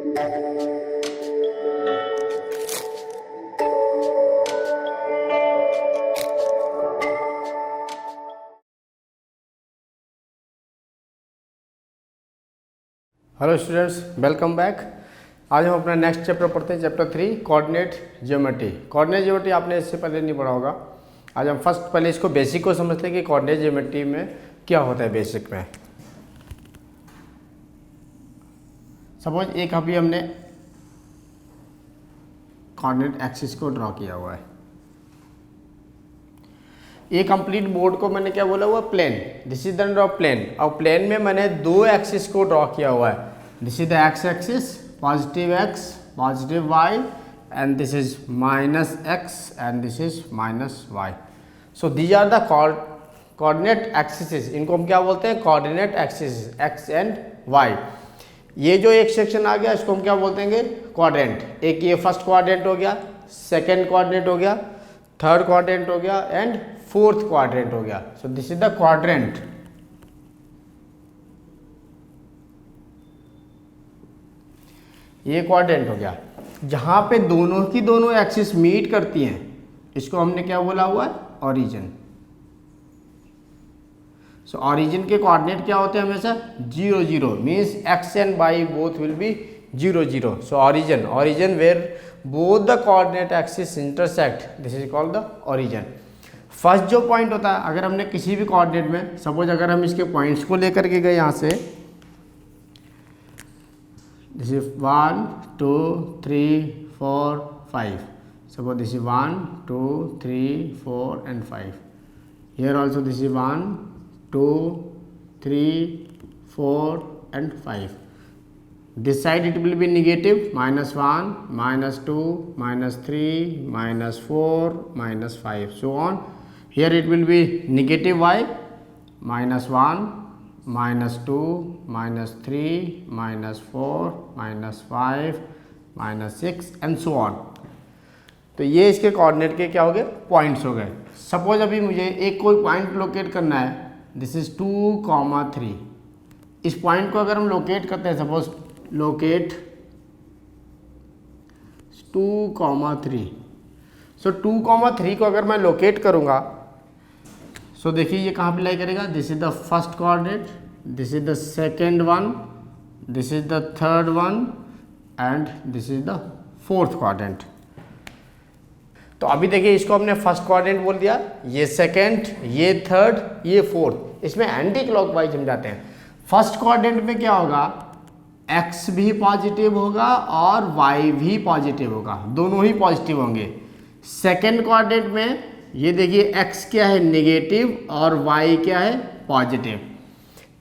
Hello students, welcome back. आज हम अपना नेक्स्ट चैप्टर पढ़ते हैं, chapter 3 coordinate geometry. Coordinate geometry आपने इससे पहले नहीं पढ़ा होगा। आज हम पहले इसको बेसिक को समझते हैं कि कोऑर्डिनेट ज्योमेट्री में क्या होता है। बेसिक में सपोज एक अभी हमने कोऑर्डिनेट एक्सिस को ड्रॉ किया हुआ है। ये कंप्लीट बोर्ड को मैंने क्या बोला हुआ, plane. This is the draw plane. और प्लेन में मैंने दो एक्सिस को ड्रॉ किया हुआ है। This is the x axis, positive x, positive y, and this is minus x and this is minus y. So these are the coordinate axis. इनको हम क्या बोलते हैं, coordinate axis, x and y. ये जो एक सेक्शन आ गया इसको हम क्या बोलते हैं, क्वाड्रेंट। एक ये फर्स्ट क्वाड्रेंट हो गया, सेकेंड क्वाड्रेंट हो गया, थर्ड क्वाड्रेंट हो गया एंड फोर्थ क्वाड्रेंट हो गया। सो दिस इज द क्वाड्रेंट। ये क्वाड्रेंट हो गया जहां पे दोनों की दोनों एक्सिस मीट करती हैं। इसको हमने क्या बोला हुआ है, ओरिजिन। सो ओरिजिन के कोऑर्डिनेट क्या होते हैं हमेशा, 0 0, means x and y both will be 0 0। So origin where both the coordinate axis intersect, this is called the origin. First जो पॉइंट होता है, अगर हमने किसी भी कोऑर्डिनेट में सपोज अगर हम इसके पॉइंट्स को लेकर के गए यहाँ से, this is 1 2 3 4 5, suppose this is 1 2 3 4 and 5. Here also this is 1 2 3 4 and 5. This side it will be negative, -1 -2 -3 -4 -5, so on. Here it will be negative y, -1 -2 -3 -4 -5 -6 and so on. तो ये इसके कोऑर्डिनेट के क्या हो गए, पॉइंट्स हो गए। सपोज अभी मुझे एक कोई पॉइंट लोकेट करना है, दिस इज 2, 3। इस पॉइंट को अगर हम लोकेट करते हैं, सपोज लोकेट 2, 3। सो 2, 3 को अगर मैं लोकेट करूंगा, सो देखिए ये कहाँ पे लाई करेगा, this is the first coordinate, this is the second one, this is the third one and this is the fourth coordinate. तो अभी देखिए इसको हमने फर्स्ट कोऑर्डिनेट बोल दिया, ये सेकेंड, ये थर्ड, ये फोर्थ। इसमें एंटी क्लॉकवाइज हम जाते हैं। फर्स्ट कोऑर्डिनेट में क्या होगा, x भी पॉजिटिव होगा और y भी पॉजिटिव होगा, दोनों ही पॉजिटिव होंगे। सेकेंड कोऑर्डिनेट में ये देखिए x क्या है, नेगेटिव, और y क्या है, पॉजिटिव।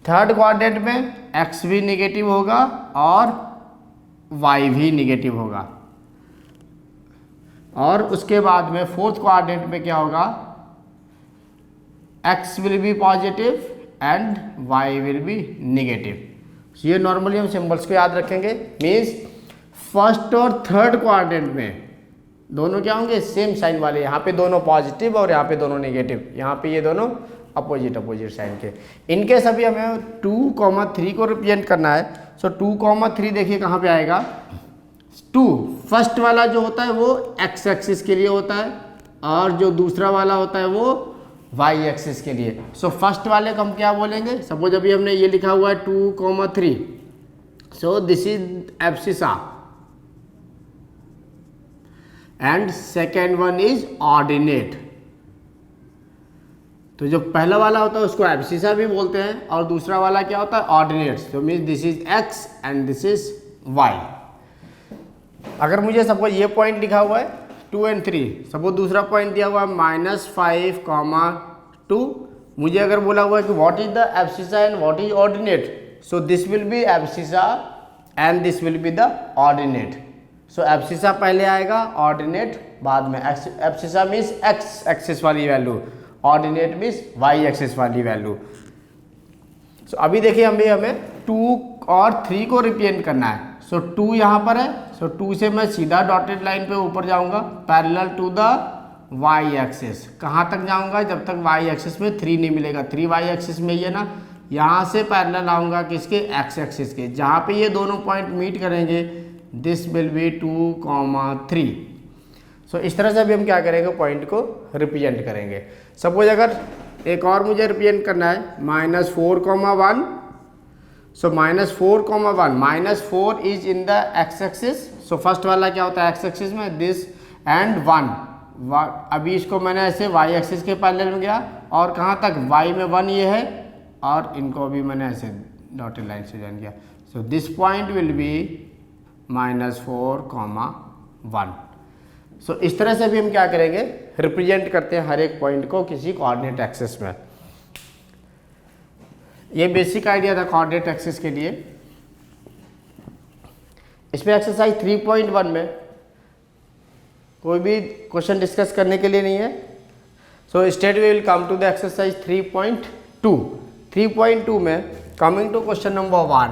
थर्ड कोऑर्डिनेट में x भी नेगेटिव होगा और y भी नेगेटिव होगा। और उसके बाद में फोर्थ कोऑर्डिनेट में क्या होगा, x will be positive and y will be negative. ये नॉर्मली हम सिंबल्स को याद रखेंगे। मीन्स फर्स्ट और थर्ड क्वाड्रेंट में दोनों क्या होंगे, सेम साइन वाले। यहाँ पे दोनों पॉजिटिव और यहाँ पे दोनों नेगेटिव, यहाँ पे ये दोनों अपोजिट साइन के। इनकेस अभी हमें 2, 3 को रिप्रेजेंट करना है। सो 2, 3 देखिए कहाँ पे आएगा, 2 फर्स्ट वाला जो होता है वो एक्स एक्सिस के लिए होता है, और जो दूसरा वाला होता है वो वाई एक्सिस के लिए। सो फर्स्ट वाले को हम क्या बोलेंगे, सपोज अभी हमने ये लिखा हुआ है 2, 3, सो this is abscissa and second one is ordinate. तो जो पहला वाला होता है उसको एब्सिसा भी बोलते हैं, और दूसरा वाला क्या होता है, ordinate. So means this is x and this is y. अगर मुझे सपोज ये पॉइंट लिखा हुआ है 2 and 3, सपोज दूसरा पॉइंट दिया हुआ है -5, 2, मुझे अगर बोला हुआ है कि what is the abscissa and what is ordinate, so this will be abscissa and this will be the ordinate. So abscissa पहले आएगा, ऑर्डिनेट बाद में। एब्सिसा मीन्स एक्स एक्सिस वाली value, ordinate means y axis वाली value. So अभी देखिए हमें 2 और 3 को रिप्रेजेंट करना है। सो 2 यहाँ पर है, सो 2 से मैं सीधा डॉटेड लाइन पे ऊपर जाऊंगा, parallel to the y axis. कहाँ तक जाऊंगा, जब तक वाई एक्सिस में 3 नहीं मिलेगा। 3 वाई एक्सिस में ये ना, यहाँ से पैरेलल आऊंगा किसके, एक्स एक्सिस के। जहाँ पे ये दोनों पॉइंट मीट करेंगे दिस विल बी 2,3। सो इस तरह से अभी हम क्या करेंगे, पॉइंट को रिप्रेजेंट करेंगे। सपोज अगर एक और मुझे रिप्रेजेंट करना है -4,1। सो -4,1, -4 is in the x axis. So first वाला क्या होता है एक्स एक्सिस में, दिस एंड 1। अभी इसको मैंने ऐसे वाई एक्सिस के पैरेलल में गया और कहाँ तक, वाई में 1 ये है और इनको अभी मैंने ऐसे डॉटेड लाइन से ज्वाइन किया। सो दिस पॉइंट विल बी -4,1। सो इस तरह से भी हम क्या करेंगे, रिप्रेजेंट करते हैं हर एक पॉइंट को किसी कोऑर्डिनेट एक्सिस में। ये बेसिक आइडिया था कोऑर्डिनेट एक्सिस के लिए। इसमें एक्सरसाइज 3.1 में कोई भी क्वेश्चन डिस्कस करने के लिए नहीं है। So straight we will come to the exercise 3.2। 3.2 में coming to question number 1।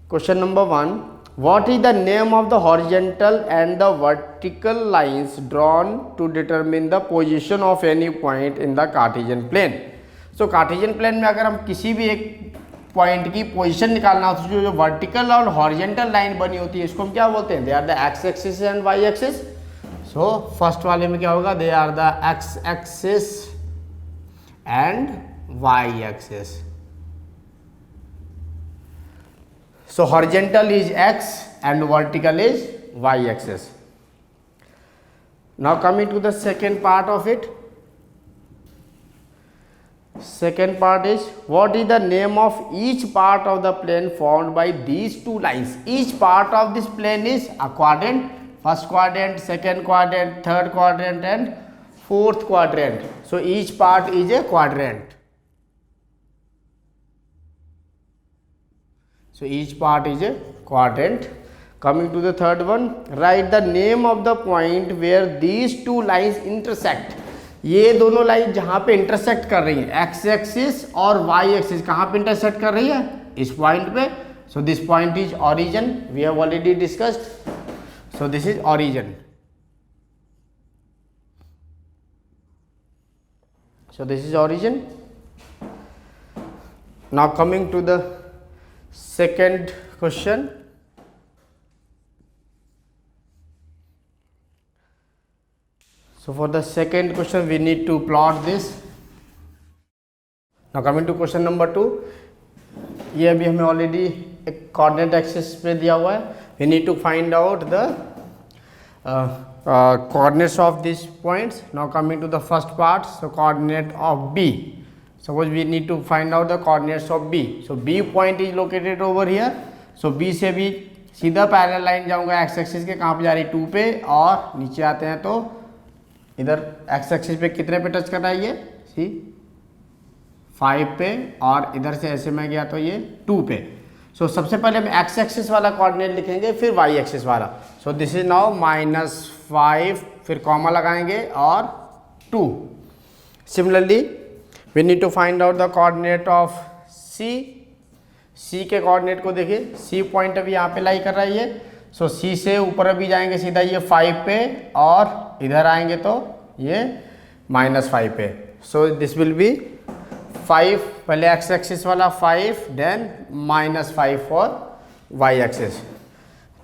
Question number 1, what is the name of the horizontal and the vertical lines drawn to determine the position of any point in the Cartesian plane? So Cartesian plane में अगर हम किसी भी एक point की position निकालना हो तो जो वर्टिकल और हॉरिजेंटल लाइन बनी होती है इसको हम क्या बोलते हैं, they are the x axis and y axis. So first वाले में क्या होगा, they are the x axis and y axis. So horizontal is x and vertical is y axis. Now coming to the second part of it. Second part is, what is the name of each part of the plane formed by these two lines? Each part of this plane is a quadrant, first quadrant, second quadrant, third quadrant and fourth quadrant. So each part is a quadrant. So each part is a quadrant. Coming to the third one, write the name of the point where these two lines intersect. ये दोनों line जहाँ पे intersect कर रही है, x axis और y axis कहाँ पे इंटरसेक्ट कर रही है, इस पॉइंट पे। So this point is origin, we have already discussed. So this is origin. So this is origin. Now coming to the second question. So for the second question we need to plot this. Now coming to question number 2. ये अभी हमें already एक coordinate axis पे दिया हुआ है। We need to find out the coordinates of these points. Now coming to the first part, so coordinate of B. Suppose we need to find out the coordinates of B. So B point is located over here. So B से भी सीधा parallel line जाऊंगा x axis के, कहाँ पे जा रही है 2 पे, और नीचे आते हैं तो इधर एक्स एक्सिस पे कितने पे टच कर रहा है ये, सी 5 पे, और इधर से ऐसे में गया तो ये 2 पे। सो सबसे पहले हम एक्स एक्सिस वाला कोऑर्डिनेट लिखेंगे, फिर वाई एक्सिस वाला। सो दिस इज नाउ -5, फिर कॉमा लगाएंगे और 2। Similarly we need to find out the coordinate of C. C के कोऑर्डिनेट को देखिए, C पॉइंट अभी यहाँ पे लाई कर रहा है ये। सो C से ऊपर अभी जाएंगे सीधा ये 5 पे, और इधर आएंगे तो ये -5 पे। सो दिस विल बी 5, पहले एक्स एक्सिस वाला 5, then -5 for y axis.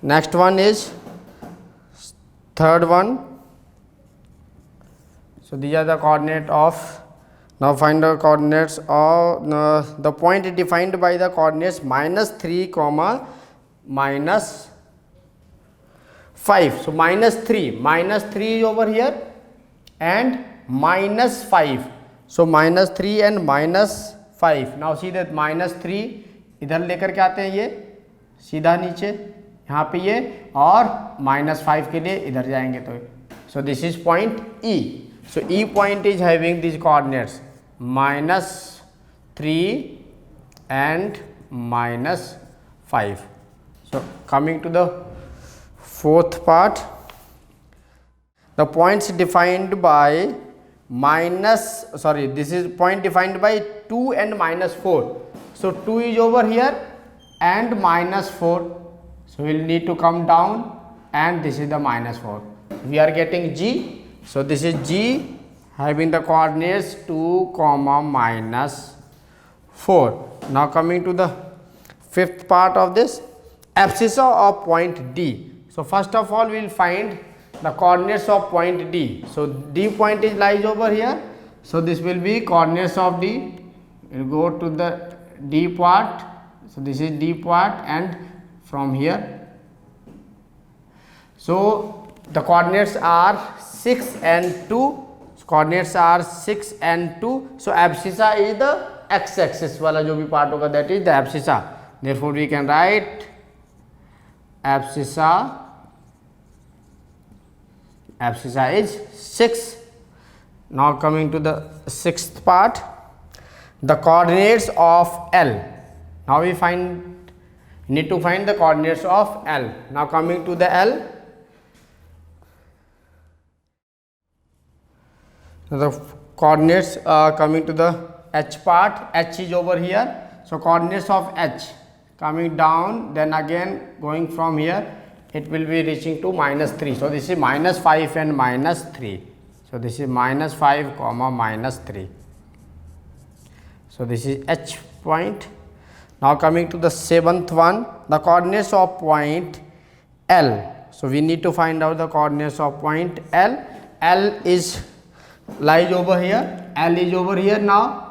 Next one is third one. So these are the coordinate of, now find the coordinates of the point defined by the coordinates -3, -5. So -3 is over here and -5. So -3 and -5. Now see that -3 इधर लेकर के आते हैं ये सीधा नीचे यहाँ पे ये, और -5 के लिए इधर जाएंगे तो। So this is point E. So E point is having these coordinates -3 and -5. So coming to the fourth part, the points defined by this is point defined by 2 and -4. So 2 is over here and -4. So we'll need to come down, and this is the -4. We are getting G. So this is G having the coordinates 2, -4. Now coming to the fifth part of this abscissa of point D. So first of all we will find the coordinates of point D. So D point is lies over here. So this will be coordinates of D. We'll go to the D part. So this is D part and from here. So the coordinates are 6 and 2. Coordinates are 6 and 2. So abscissa is the x axis वाला जो भी part होगा, that is the abscissa. Therefore we can write abscissa is 6. Now coming to the sixth part, the coordinates of L. Now we need to find the coordinates of L. Now coming to the L, the coordinates coming to the H part. H is over here. So coordinates of H coming down, then again going from here, it will be reaching to -3. So this is -5 and -3. So this is -5 comma -3. So this is H point. Now coming to the seventh one, the coordinates of point L. So we need to find out the coordinates of point L. L is lies over here. L is over here now.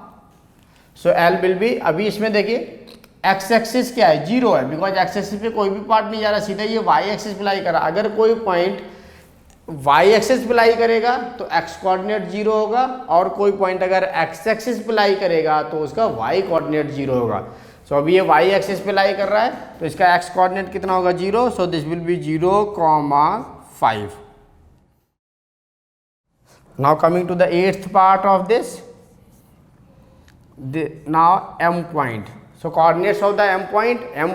So L will be, अभी इसमें देखिए x axis क्या है, 0 है, because x axis पे कोई भी part नहीं जा रहा, सीधा ये वाई एक्सिस पे लाई कर रहा। अगर कोई पॉइंट वाई एक्सिस पे लाई करेगा तो एक्स कोऑर्डिनेट 0 होगा, और कोई पॉइंट अगर एक्स एक्सिस पे लाई करेगा तो उसका वाई कोऑर्डिनेट 0 होगा। सो अभी ये वाई एक्सिस पे लाई कर रहा है तो इसका एक्स कोऑर्डिनेट कितना होगा, 0। So this will be 0,5। Now coming to the 8th part of this, now M point. So coordinates of the M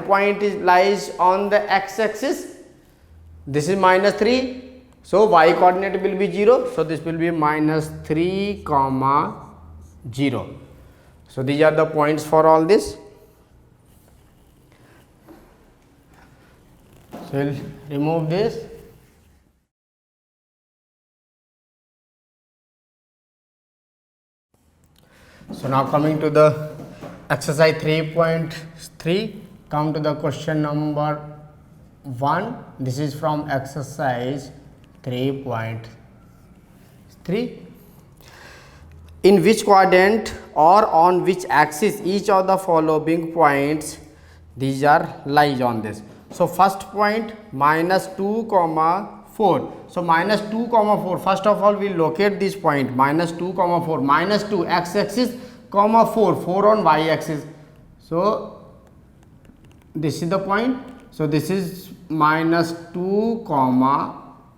point is lies on the x axis. This is -3. So y coordinate will be 0. So this will be -3, 0. So these are the points for all this. So we'll remove this. So now coming to the exercise 3.3, come to the question number 1. This is from exercise 3.3. In which quadrant or on which axis each of the following points, these are lies on this. So first point -2, 4. So -2, 4. First of all, we locate this point -2, 4. -2 x axis, 4 on y axis. So this is the point. So this is -2,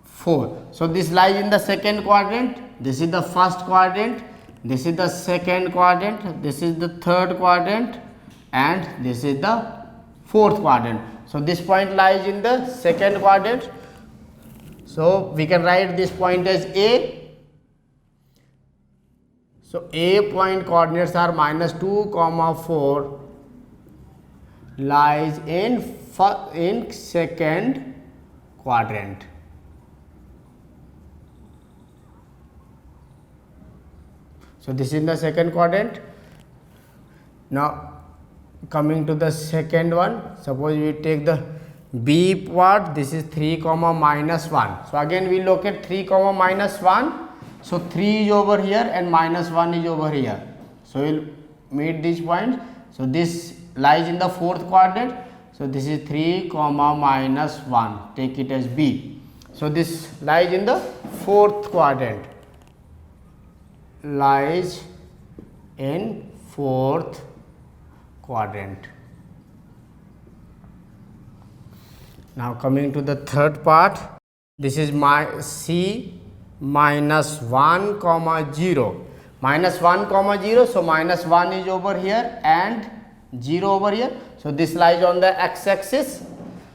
4. So this lies in the second quadrant. This is the first quadrant. This is the second quadrant. This is the third quadrant, and this is the fourth quadrant. So this point lies in the second quadrant. So we can write this point as A. So A point coordinates are -2, 4 lies in second quadrant. So this is the second quadrant. Now coming to the second one, suppose we take the B part. This is 3, -1. So again we locate 3, -1. So 3 is over here and -1 is over here. So we'll meet these points. So this lies in the fourth quadrant. So this is 3, -1. Take it as B. So this lies in the fourth quadrant. Lies in fourth quadrant. Now coming to the third part, this is my C -1, 0. -1, 0. So -1 is over here and 0 over here. So this lies on the x axis.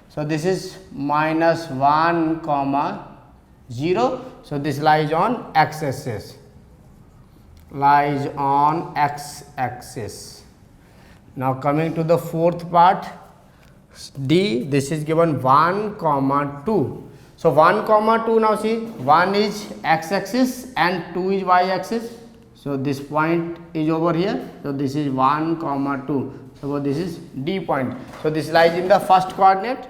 So this is -1, 0. So this lies on x axis. Lies on x axis. Now coming to the fourth part, D, this is given 1, 2. So 1, 2, now see, 1 is x axis and 2 is y axis. So this point is over here. So this is 1, 2. suppose this is D point, so this lies in the first coordinate,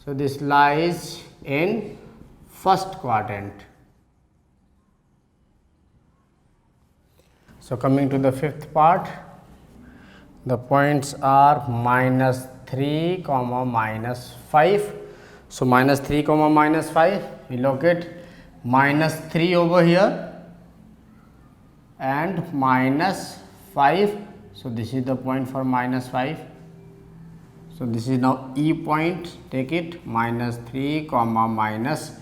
so this lies in first quadrant. So coming to the fifth part, the points are -3, -5. So -3, -5, we locate -3 over here and -5. So this is the point for -5. So this is now E point, take it, -3, -5.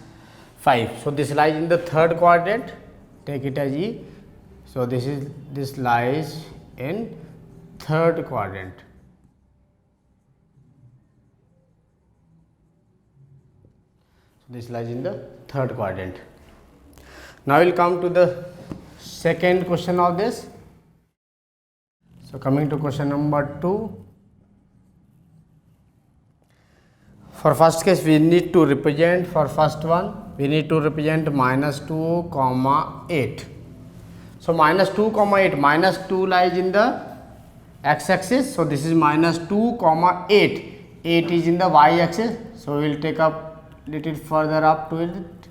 So this lies in the third quadrant, take it as E. So this lies in third quadrant. So this lies in the third quadrant. Now we'll come to the second question of this. So coming to question number 2. For first case we need to represent, for first one we need to represent -2, 8. So -2, 8, -2 lies in the x axis, so this is -2, 8. 8 is in the y axis, so we will take up little further up to it.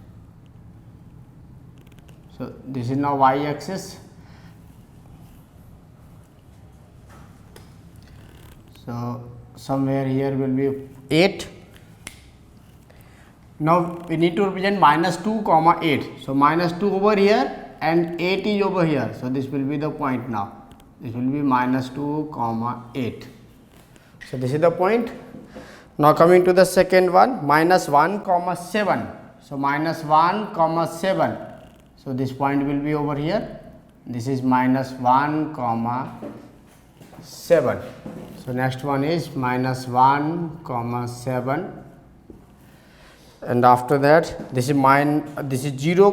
So this is now y axis. So somewhere here will be 8. Now we need to represent -2, 8. So -2 over here and 8 is over here. So this will be the point now. This will be -2, 8. So this is the point. Now coming to the second one, -1, 7. So -1, 7. So this point will be over here. This is -1, 7. So next one is -1, 7. And after that this is 0,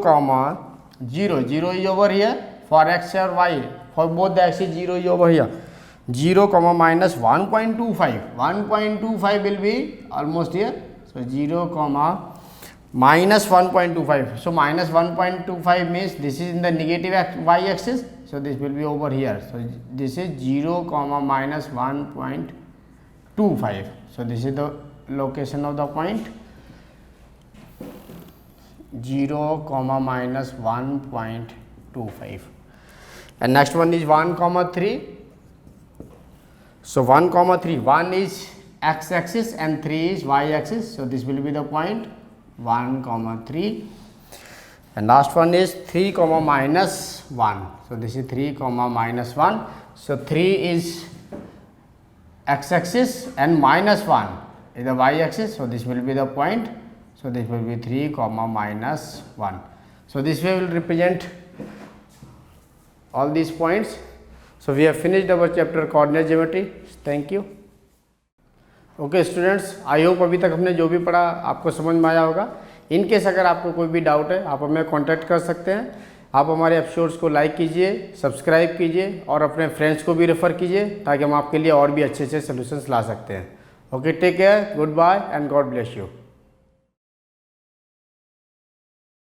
0. 0 is over here for x or y. For both the axes 0 is over here. 0, -1.25. 1.25 will be almost here. So 0, -1.25. So -1.25 means this is in the negative y axis. So this will be over here. So this is 0, -1.25. So this is the location of the point. 0, -1.25. And next one is 1, 3. So 1, 3, 1 is x axis and 3 is y axis. So this will be the point 1, 3. And last one is 3, -1. So this is 3, -1. So 3 is x axis and -1 is the y axis. So this will be the point. So this will be 3, -1. So this way we will represent all these points. So we have finished our chapter coordinate geometry. Thank you. Okay students, I hope अभी तक हमने जो भी पढ़ा आपको समझ में आया होगा. इन केस अगर आपको कोई भी डाउट है आप हमें कांटेक्ट कर सकते हैं. आप हमारे एपिसोड्स को लाइक कीजिए, सब्सक्राइब कीजिए और अपने फ्रेंड्स को भी रेफ़र कीजिए ताकि हम आपके लिए और भी अच्छे अच्छे सोल्यूशंस ला सकते हैं. Okay, take care, goodbye and God bless you.